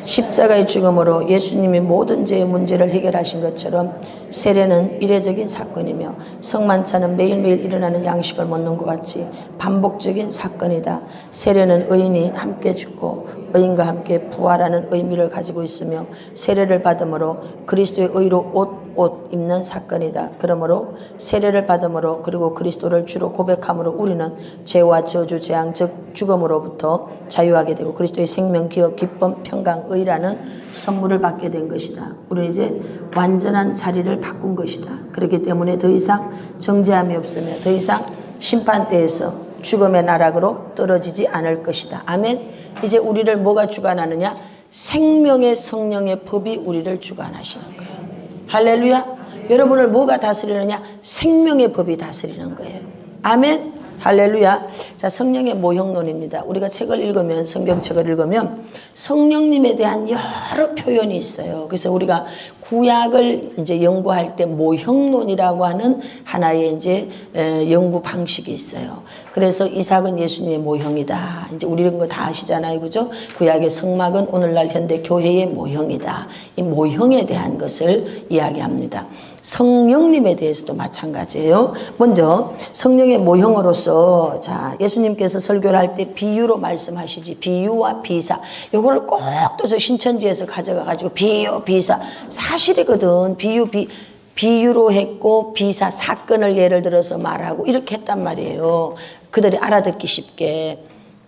십자가의 죽음으로 예수님이 모든 죄의 문제를 해결하신 것처럼 세례는 이례적인 사건이며 성만찬은 매일매일 일어나는 양식을 먹는 것 같이 반복적인 사건이다. 세례는 의인이 함께 죽고 의인과 함께 부활하는 의미를 가지고 있으며 세례를 받음으로 그리스도의 의로 옷 입는 사건이다. 그러므로 세례를 받음으로 그리고 그리스도를 주로 고백함으로 우리는 죄와 저주, 재앙, 즉 죽음으로부터 자유하게 되고 그리스도의 생명, 기업, 기쁨, 평강, 의라는 선물을 받게 된 것이다. 우리는 이제 완전한 자리를 바꾼 것이다. 그렇기 때문에 더 이상 정죄함이 없으며 더 이상 심판대에서 죽음의 나락으로 떨어지지 않을 것이다. 아멘. 이제 우리를 뭐가 주관하느냐? 생명의 성령의 법이 우리를 주관하시는 거예요. 할렐루야. 여러분을 뭐가 다스리느냐? 생명의 법이 다스리는 거예요. 아멘. 할렐루야. 자, 성령의 모형론입니다. 우리가 책을 읽으면, 성경책을 읽으면 성령님에 대한 여러 표현이 있어요. 그래서 우리가 구약을 이제 연구할 때 모형론이라고 하는 하나의 이제 연구 방식이 있어요. 그래서 이삭은 예수님의 모형이다. 이제 우리 이런 거 다 아시잖아요. 그죠? 구약의 성막은 오늘날 현대 교회의 모형이다. 이 모형에 대한 것을 이야기합니다. 성령님에 대해서도 마찬가지예요. 먼저 성령의 모형으로서 자, 예수님께서 설교를 할 때 비유로 말씀하시지. 비유와 비사. 요거를 꼭 또 저 신천지에서 가져가 가지고 비유, 비사. 사실이거든. 비유로 했고 비사 사건을 예를 들어서 말하고 이렇게 했단 말이에요. 그들이 알아듣기 쉽게.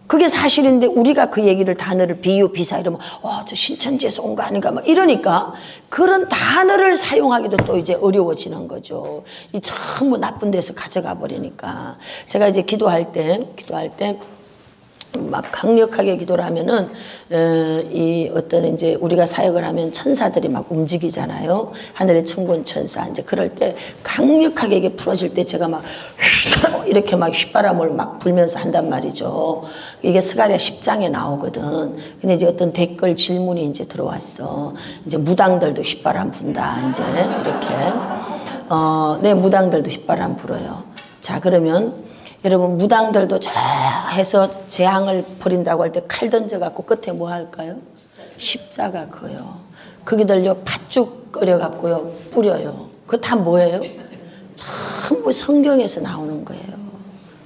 그게 사실인데 우리가 그 얘기를 단어를 비유, 비사 이러면 저 신천지에서 온 거 아닌가 막 이러니까 그런 단어를 사용하기도 또 이제 어려워지는 거죠. 이 전부 나쁜 데서 가져가 버리니까. 제가 이제 기도할 때 막 강력하게 기도를 하면은 이 어떤 이제 우리가 사역을 하면 천사들이 막 움직이잖아요. 하늘의 천군 천사. 이제 그럴 때 강력하게 이게 풀어질 때 제가 막 이렇게 막 휘바람을 막 불면서 한단 말이죠. 이게 스가랴 10장에 나오거든. 근데 이제 어떤 댓글 질문이 이제 들어왔어. 이제 무당들도 휘바람 분다. 이제 이렇게 네, 무당들도 휘바람 불어요. 자, 그러면 여러분 무당들도 저 해서 재앙을 벌인다고 할 때 칼 던져갖고 끝에 뭐 할까요? 십자가 그어요. 거기들요 팥죽 끓여갖고요 뿌려요. 그거 다 뭐예요? 전부 성경에서 나오는 거예요.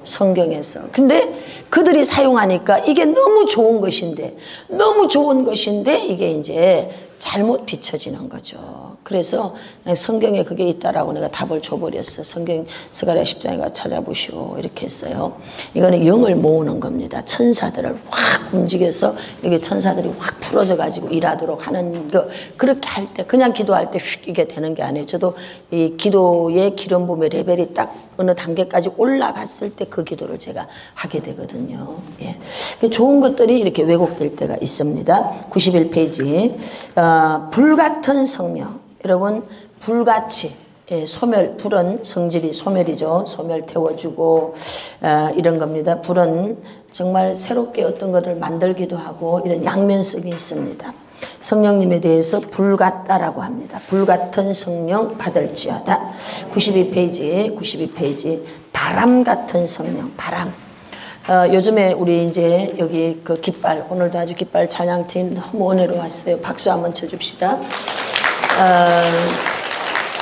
성경에서. 근데 그들이 사용하니까 이게 너무 좋은 것인데, 너무 좋은 것인데 이게 이제 잘못 비춰지는 거죠. 그래서 성경에 그게 있다라고 내가 답을 줘버렸어. 성경 스가랴 10장에 가 찾아보시오. 이렇게 했어요. 이거는 영을 모으는 겁니다. 천사들을 확 움직여서 여기 천사들이 확 풀어져 가지고 일하도록 하는 거. 그렇게 할 때 그냥 기도할 때 휙 이게 되는 게 아니에요. 저도 이 기도의 기름 부음의 레벨이 딱 어느 단계까지 올라갔을 때 그 기도를 제가 하게 되거든요. 예. 좋은 것들이 이렇게 왜곡될 때가 있습니다. 91페이지. 불같은 성령. 여러분, 불같이, 예, 소멸, 불은 성질이 소멸이죠. 소멸 태워주고, 이런 겁니다. 불은 정말 새롭게 어떤 것을 만들기도 하고, 이런 양면성이 있습니다. 성령님에 대해서 불같다라고 합니다. 불같은 성령 받을지어다. 92페이지. 바람 같은 성령, 바람. 요즘에 우리 이제 여기 그 깃발, 오늘도 아주 깃발 찬양팀 너무 은혜로웠어요. 박수 한번 쳐줍시다.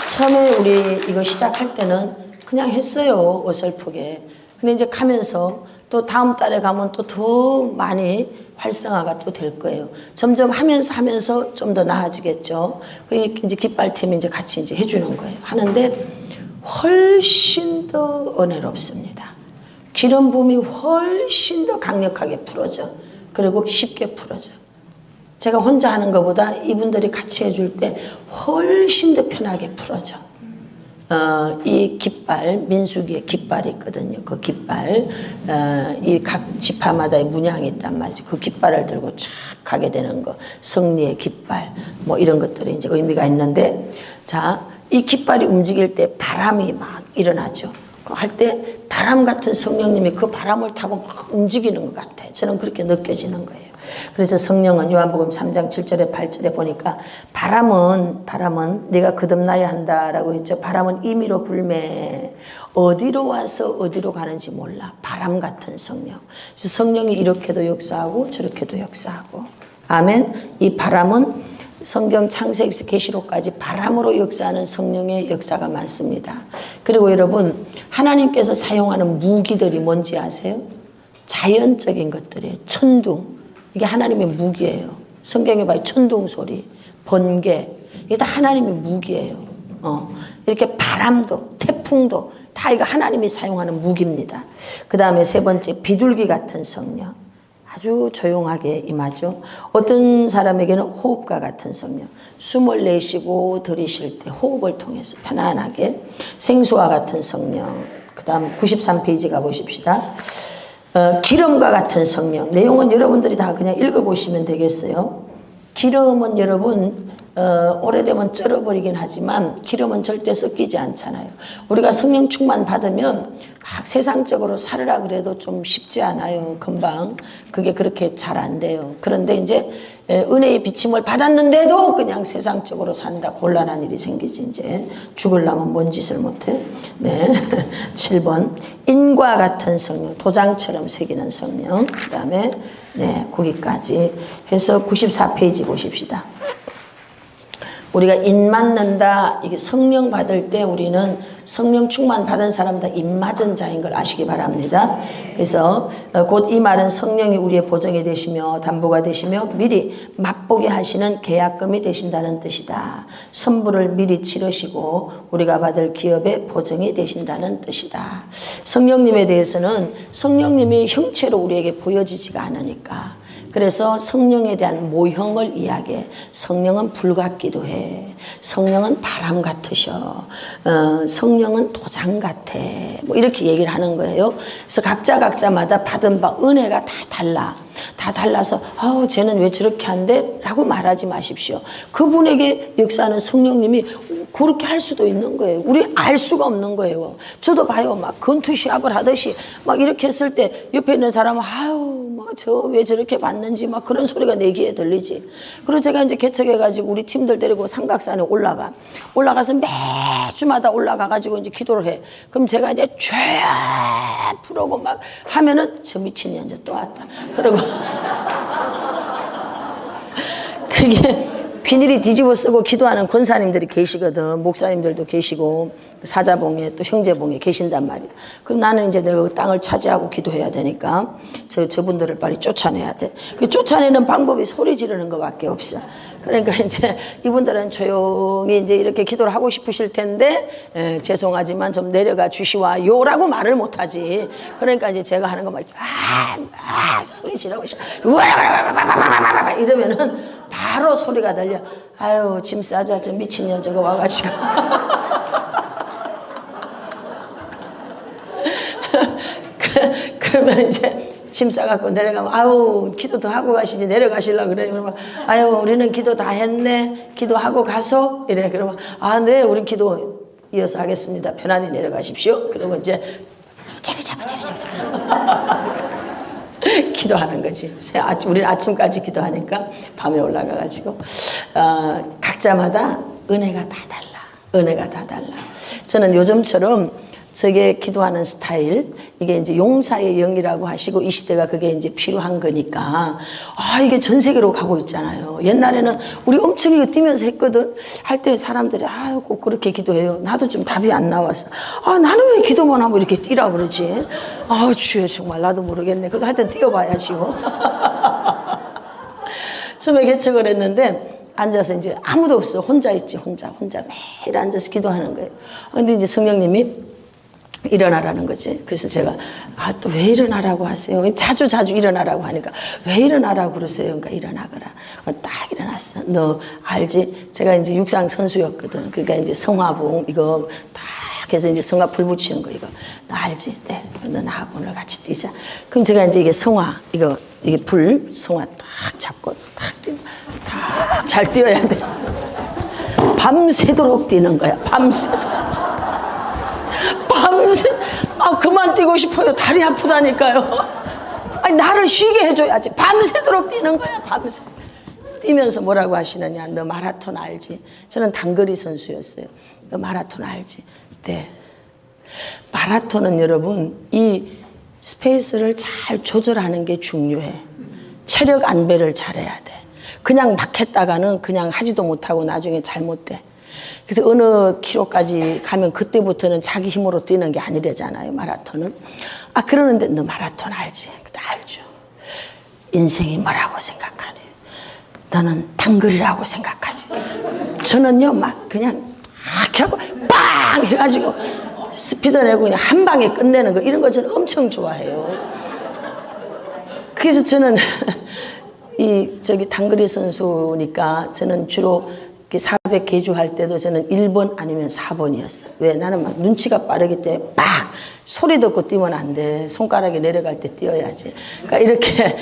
처음에 우리 이거 시작할 때는 그냥 했어요. 어설프게. 근데 이제 가면서 또 다음 달에 가면 또 더 많이 활성화가 또 될 거예요. 점점 하면서 좀 더 나아지겠죠. 이제 깃발팀이 이제 같이 이제 해주는 거예요. 하는데 훨씬 더 은혜롭습니다. 기름 부음이 훨씬 더 강력하게 풀어져. 그리고 쉽게 풀어져. 제가 혼자 하는 것보다 이분들이 같이 해줄 때 훨씬 더 편하게 풀어져. 이 깃발, 민수기에 깃발이 있거든요. 그 깃발, 이 각 지파마다의 문양이 있단 말이죠. 그 깃발을 들고 쫙 가게 되는 거. 승리의 깃발, 뭐 이런 것들이 이제 의미가 있는데, 자, 이 깃발이 움직일 때 바람이 막 일어나죠. 할 때 바람 같은 성령님이 그 바람을 타고 막 움직이는 것 같아요. 저는 그렇게 느껴지는 거예요. 그래서 성령은 요한복음 3장 7절에 8절에 보니까 바람은 내가 거듭나야 한다라고 했죠. 바람은 임의로 불매. 어디로 와서 어디로 가는지 몰라. 바람 같은 성령. 그래서 성령이 이렇게도 역사하고 저렇게도 역사하고. 아멘. 이 바람은 성경 창세기에서 계시록까지 바람으로 역사하는 성령의 역사가 많습니다. 그리고 여러분, 하나님께서 사용하는 무기들이 뭔지 아세요? 자연적인 것들이에요. 천둥. 이게 하나님의 무기예요. 성경에 봐요. 천둥 소리, 번개. 이게 다 하나님의 무기예요. 이렇게 바람도, 태풍도 다 이거 하나님이 사용하는 무기입니다. 그 다음에 세 번째, 비둘기 같은 성령. 아주 조용하게 임하죠. 어떤 사람에게는 호흡과 같은 성령. 숨을 내쉬고 들이쉴 때 호흡을 통해서 편안하게. 생수와 같은 성령. 그 다음 93페이지 가보십시다. 기름과 같은 성령. 내용은 여러분들이 다 그냥 읽어보시면 되겠어요. 기름은 여러분 오래되면 쩔어버리긴 하지만 기름은 절대 섞이지 않잖아요. 우리가 성령 충만 받으면 막 세상적으로 살으라 그래도 좀 쉽지 않아요. 금방 그게 그렇게 잘 안 돼요. 그런데 이제 은혜의 비침을 받았는데도 그냥 세상적으로 산다. 곤란한 일이 생기지. 이제 죽으려면 뭔 짓을 못해. 네. 7번 인과 같은 성령. 도장처럼 새기는 성령. 그 다음에 네, 거기까지 해서 94페이지 보십시다. 우리가 인 맞는다. 이게 성령 받을 때 우리는 성령 충만 받은 사람 다 인 맞은 자인 걸 아시기 바랍니다. 그래서 곧 이 말은 성령이 우리의 보증이 되시며 담보가 되시며 미리 맛보게 하시는 계약금이 되신다는 뜻이다. 선불을 미리 치르시고 우리가 받을 기업의 보증이 되신다는 뜻이다. 성령님에 대해서는 성령님이 형체로 우리에게 보여지지가 않으니까 그래서 성령에 대한 모형을 이야기해. 성령은 불 같기도 해. 성령은 바람 같으셔. 성령은 도장 같아. 뭐 이렇게 얘기를 하는 거예요. 그래서 각자마다 받은 바 은혜가 다 달라. 다 달라서 아우 쟤는 왜 저렇게 한대? 라고 말하지 마십시오. 그분에게 역사하는 성령님이 그렇게 할 수도 있는 거예요. 우리 알 수가 없는 거예요. 저도 봐요. 막 권투 시합을 하듯이 막 이렇게 했을 때 옆에 있는 사람은 아유 막 저 왜 저렇게 봤는지 막 그런 소리가 내 귀에 들리지. 그래서 제가 이제 개척해가지고 우리 팀들 데리고 삼각산에 올라가서 매주마다 올라가가지고 이제 기도를 해. 그럼 제가 이제 쫙 부르고 막 하면은 저 미친년 이제 또 왔다. 그리고 그게 비닐이 뒤집어 쓰고 기도하는 권사님들이 계시거든. 목사님들도 계시고 사자봉에 또 형제봉에 계신단 말이야. 그럼 나는 이제 내가 그 땅을 차지하고 기도해야 되니까 저분들을 빨리 쫓아내야 돼. 그 쫓아내는 방법이 소리 지르는 것밖에 없어. 그러니까 이제 이분들은 조용히 이제 이렇게 기도를 하고 싶으실 텐데 죄송하지만 좀 내려가 주시와요라고 말을 못하지. 그러니까 이제 제가 하는 거 막 소리 지르고 이러면은 바로 소리가 들려. 아유 짐 싸자 저 미친년 저거 와가지고. 그러면 이제 짐 싸갖고 내려가면 아유 기도 더 하고 가시지 내려가시려고 그래. 그러면 아유 우리는 기도 다 했네 기도하고 가서 이래. 그러면 아 네 우린 기도 이어서 하겠습니다 편안히 내려가십시오. 그러면 이제 자리 잡아 기도하는 거지. 우리는 아침까지 기도하니까 밤에 올라가가지고 각자마다 은혜가 다 달라. 저는 요즘처럼 저게 기도하는 스타일, 이게 이제 용사의 영이라고 하시고 이 시대가 그게 이제 필요한 거니까 이게 전 세계로 가고 있잖아요. 옛날에는 우리 엄청 이거 뛰면서 했거든. 할 때 사람들이 꼭 그렇게 기도해요. 나도 좀 답이 안 나왔어. 나는 왜 기도만 하면 이렇게 뛰라 그러지? 주여 정말 나도 모르겠네. 그래도 하여튼 뛰어봐야지 뭐. 처음에 개척을 했는데 앉아서 이제 아무도 없어. 혼자 있지. 혼자 매일 앉아서 기도하는 거예요. 근데 이제 성령님이 일어나라는 거지. 그래서 제가 또 왜 일어나라고 하세요? 자주 일어나라고 하니까 왜 일어나라고 그러세요? 그러니까 일어나거라. 딱 일어났어. 너 알지? 제가 이제 육상 선수였거든. 그러니까 이제 성화봉 이거 딱 해서 이제 성화 불 붙이는 거 이거 너 알지? 네. 너 나하고 오늘 같이 뛰자. 그럼 제가 이제 이게 성화 이게 불 성화 딱 잡고 딱 뛰면 딱 잘 뛰어야 돼. 밤새도록 뛰는 거야. 밤새도록. 그만 뛰고 싶어요. 다리 아프다니까요. 나를 쉬게 해줘야지. 밤새도록 뛰는 거야. 밤새 뛰면서 뭐라고 하시느냐. 너 마라톤 알지? 저는 단거리 선수였어요. 너 마라톤 알지? 네. 마라톤은 여러분 이 스페이스를 잘 조절하는 게 중요해. 체력 안배를 잘해야 돼. 그냥 막 했다가는 그냥 하지도 못하고 나중에 잘못돼. 그래서 어느 키로까지 가면 그때부터는 자기 힘으로 뛰는 게 아니래잖아요. 마라톤은. 그러는데 너 마라톤 알지? 알죠. 인생이 뭐라고 생각하네. 너는 단거리라고 생각하지. 저는요 막 그냥 막 하고 빵 해가지고 스피드 내고 그냥 한 방에 끝내는 거 이런 거 저는 엄청 좋아해요. 그래서 저는 단거리 선수니까 저는 주로 400 계주할 때도 저는 1번 아니면 4번이었어. 왜? 나는 막 눈치가 빠르기 때문에 빡! 소리 듣고 뛰면 안 돼. 손가락이 내려갈 때 뛰어야지. 그러니까 이렇게.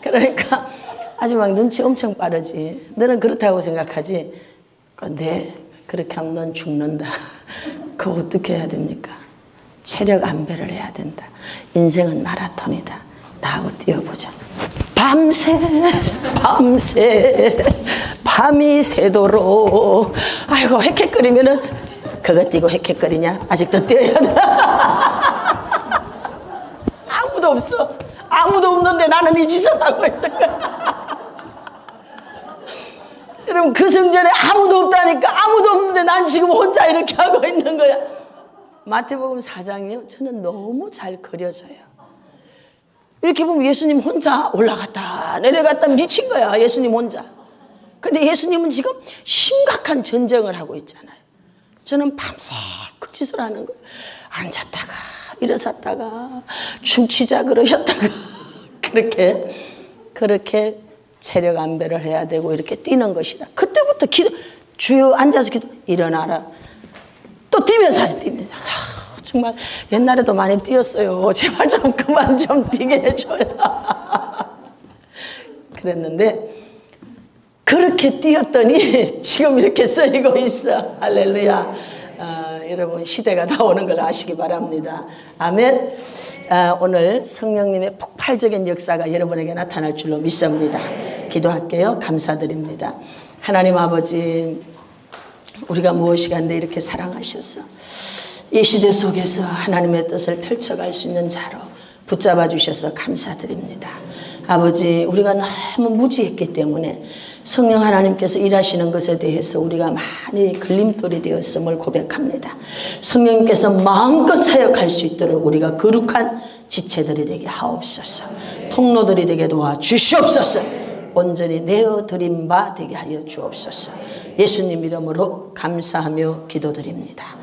그러니까 아주 막 눈치 엄청 빠르지. 너는 그렇다고 생각하지? 근데 그렇게 하면 넌 죽는다. 그거 어떻게 해야 됩니까? 체력 안배를 해야 된다. 인생은 마라톤이다. 나하고 뛰어보자. 밤이 새도록. 아이고 헥헥거리면은 그거 뛰고 헥헥거리냐? 아직도 뛰어야 돼. 아무도 없어. 아무도 없는데 나는 이 짓을 하고 있던 거야. 여러분 그 성전에 아무도 없다니까. 아무도 없는데 난 지금 혼자 이렇게 하고 있는 거야. 마태복음 4장이요. 저는 너무 잘 그려져요. 이렇게 보면 예수님 혼자 올라갔다 내려갔다 미친 거야. 예수님 혼자. 근데 예수님은 지금 심각한 전쟁을 하고 있잖아요. 저는 밤새 그 짓을 하는 거예요. 앉았다가 일어섰다가 춤추자 그러셨다가 그렇게 체력 안배를 해야 되고 이렇게 뛰는 것이다. 그때부터 주여 앉아서 기도 일어나라. 또 뛰면서 뛰면서. 정말 옛날에도 많이 뛰었어요. 제발 좀 그만 좀 뛰게 해줘요. 그랬는데 그렇게 뛰었더니 지금 이렇게 쓰이고 있어. 할렐루야. 여러분 시대가 다 오는 걸 아시기 바랍니다. 아멘. 오늘 성령님의 폭발적인 역사가 여러분에게 나타날 줄로 믿습니다. 기도할게요. 감사드립니다. 하나님 아버지, 우리가 무엇이간데 이렇게 사랑하셔서 이 시대 속에서 하나님의 뜻을 펼쳐갈 수 있는 자로 붙잡아 주셔서 감사드립니다. 아버지, 우리가 너무 무지했기 때문에 성령 하나님께서 일하시는 것에 대해서 우리가 많이 걸림돌이 되었음을 고백합니다. 성령님께서 마음껏 사역할 수 있도록 우리가 거룩한 지체들이 되게 하옵소서. 통로들이 되게 도와주시옵소서. 온전히 내어드린 바 되게 하여 주옵소서. 예수님 이름으로 감사하며 기도드립니다.